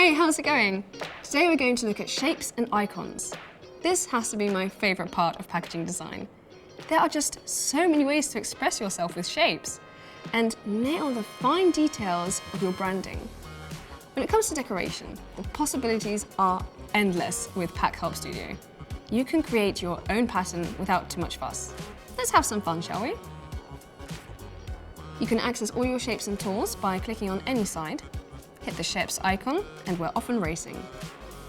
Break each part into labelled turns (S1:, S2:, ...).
S1: Hey, how's it going? Today we're going to look at shapes and icons. This has to be my favourite part of packaging design. There are just so many ways to express yourself with shapes and nail the fine details of your branding. When it comes to decoration, the possibilities are endless with Packhelp Studio. You can create your own pattern without too much fuss. Let's have some fun, shall we? You can access all your shapes and tools by clicking on any side. Hit the shapes icon and we're off and racing.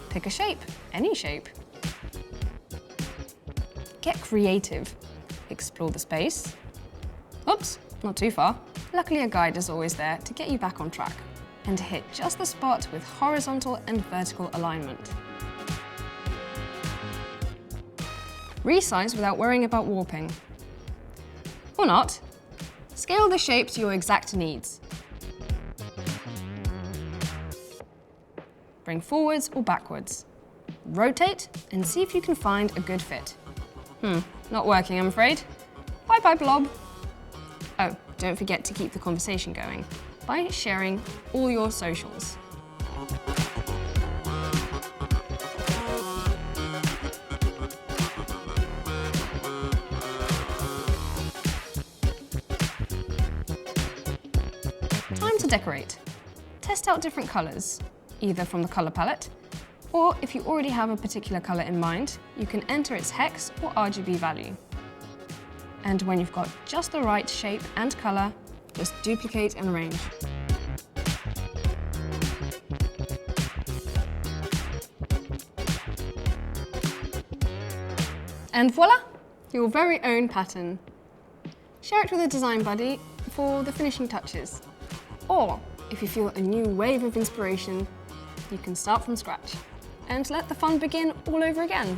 S1: Pick a shape, any shape. Get creative. Explore the space. Oops, not too far. Luckily a guide is always there to get you back on track and to hit just the spot with horizontal and vertical alignment. Resize without worrying about warping. Or not. Scale the shape to your exact needs. Bring forwards or backwards. Rotate and see if you can find a good fit. Not working, I'm afraid. Bye-bye, blob. Oh, don't forget to keep the conversation going by sharing all your socials. Time to decorate. Test out different colours, either from the colour palette, or if you already have a particular colour in mind, you can enter its hex or RGB value. And when you've got just the right shape and colour, just duplicate and arrange. And voila, your very own pattern. Share it with a design buddy for the finishing touches. Or, if you feel a new wave of inspiration, you can start from scratch and let the fun begin all over again.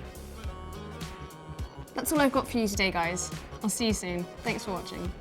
S1: That's all I've got for you today, guys. I'll see you soon. Thanks for watching.